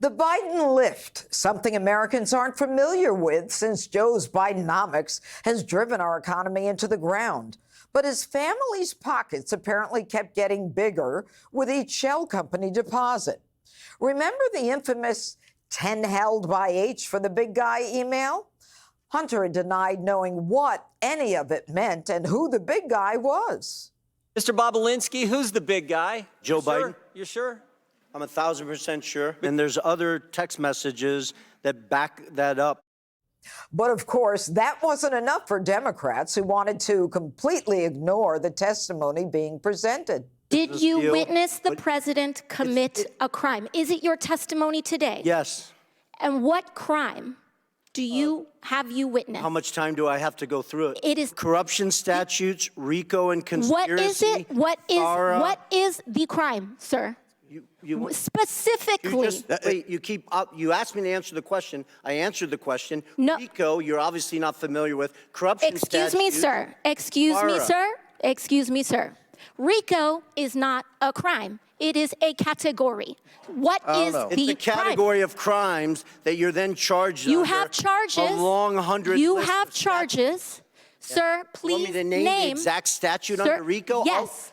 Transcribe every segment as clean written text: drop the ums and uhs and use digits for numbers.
The Biden lift, something Americans aren't familiar with since Joe's Bidenomics has driven our economy into the ground. But his family's pockets apparently kept getting bigger with each shell company deposit. Remember the infamous 10 held by H for the big guy email? Hunter had denied knowing what any of it meant and who the big guy was. Mr. Bobulinski, who's the big guy? Joe Biden. You sure? I'm 1,000% sure. And there's other text messages that back that up. But of course, that wasn't enough for Democrats who wanted to completely ignore the testimony being presented. Did you witness the president commit a crime? Is it your testimony today? Yes. And what crime have you witnessed? How much time do I have to go through it? It is corruption statutes, RICO and conspiracy. What is it? What is the crime, sir? Specifically. You asked me to answer the question. I answered the question. No. RICO, you're obviously not familiar with. Corruption statutes. Excuse me, sir. RICO is not a crime. It is a category. What is the crime? It's a category of crimes that you're then charged You have charges. A long 100 You have charges. Sir, please name. Want me to name the exact statute under RICO? Yes.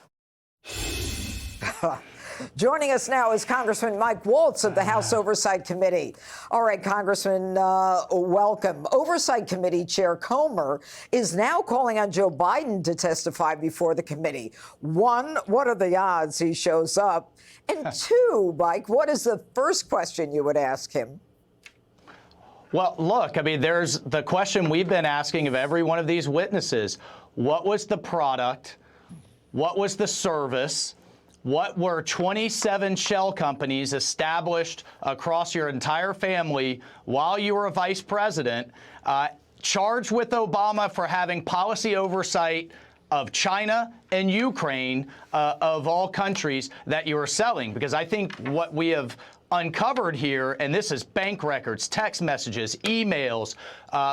Joining us now is Congressman Mike Waltz of the House Oversight Committee. All right, Congressman, welcome. Oversight Committee Chair Comer is now calling on Joe Biden to testify before the committee. One, what are the odds he shows up? And two, Mike, what is the first question you would ask him? Well, look, I mean, there's the question we've been asking of every one of these witnesses. What was the product? What was the service? What were 27 shell companies established across your entire family while you were a vice president, charged with Obama for having policy oversight of China and Ukraine, of all countries, that you were selling? Because I think what we have uncovered here, and this is bank records, text messages, emails,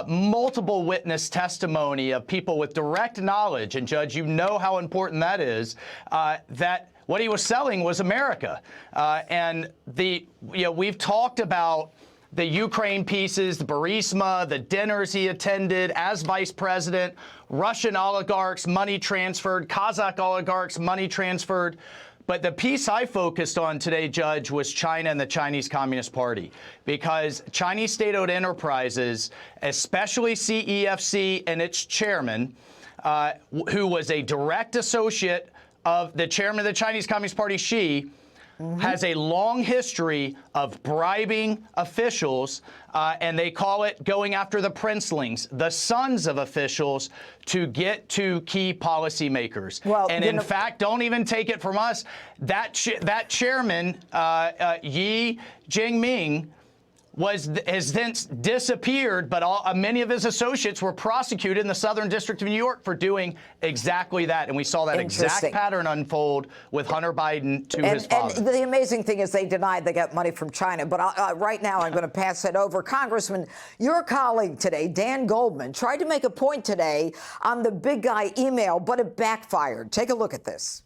multiple witness testimony of people with direct knowledge, and Judge, you know how important that is, that what he was selling was America. And we've talked about the Ukraine pieces, the Burisma, the dinners he attended as vice president, Russian oligarchs, money transferred, Kazakh oligarchs, money transferred. But the piece I focused on today, Judge, was China and the Chinese Communist Party, because Chinese state-owned enterprises, especially CEFC and its chairman, who was a direct associate of the chairman of the Chinese Communist Party, Xi, has a long history of bribing officials, and they call it going after the princelings, the sons of officials, to get to key policymakers. Well, and in fact, don't even take it from us, that chairman, Yi Jinping, has then disappeared, but many of his associates were prosecuted in the Southern District of New York for doing exactly that. And we saw that exact pattern unfold with Hunter Biden to his father. And the amazing thing is they denied they got money from China. But right now I'm going to pass it over. Congressman, your colleague today, Dan Goldman, tried to make a point today on the big guy email, but it backfired. Take a look at this.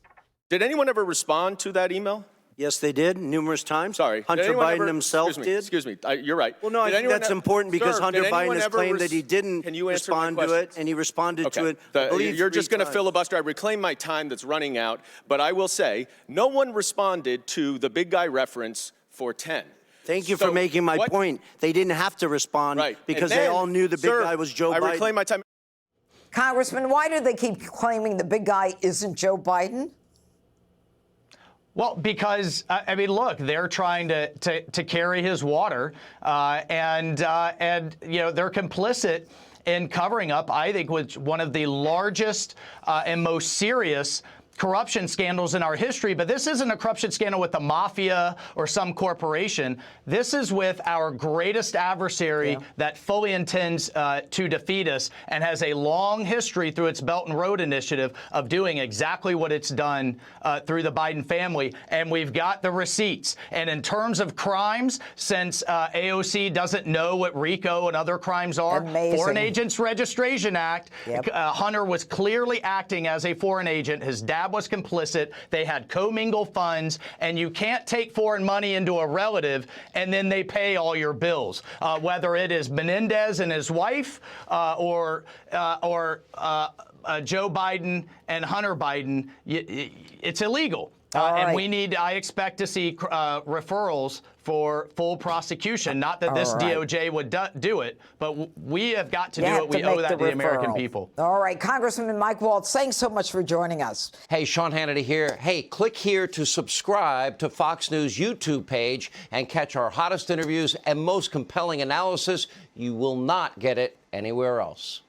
Did anyone ever respond to that email? Yes, they did, numerous times. Sorry. Hunter Biden himself did. Excuse me. You're right. Well, no, I think that's important because Hunter Biden has claimed that he didn't respond to it, and he responded to it, I believe, You're just going to times. filibuster. I reclaim my time that's running out. But I will say, no one responded to the big guy reference for 10. Thank you for making my point. They didn't have to respond because they all knew the big guy was Joe Biden. I reclaim my time. Congressman, why do they keep claiming the big guy isn't Joe Biden? Well, because, I mean, look, they're trying to carry his water, and you know, they're complicit in covering up, I think, with one of the largest and most serious corruption scandals in our history. But this isn't a corruption scandal with the mafia or some corporation. This is with our greatest adversary that fully intends to defeat us and has a long history through its Belt and Road Initiative of doing exactly what it's done through the Biden family. And we've got the receipts. And in terms of crimes, since AOC doesn't know what RICO and other crimes are, Foreign Agents Registration Act, Hunter was clearly acting as a foreign agent. His dad lab was complicit. They had commingled funds, and you can't take foreign money into a relative and then they pay all your bills, whether it is Menendez and his wife or Joe Biden and Hunter Biden. It's illegal. And I expect to see referrals for full prosecution. Not that this DOJ would do it, but we have got to do it. We owe that to the American people. All right, Congressman Mike Waltz, thanks so much for joining us. Hey, Sean Hannity here. Hey, click here to subscribe to Fox News YouTube page and catch our hottest interviews and most compelling analysis. You will not get it anywhere else.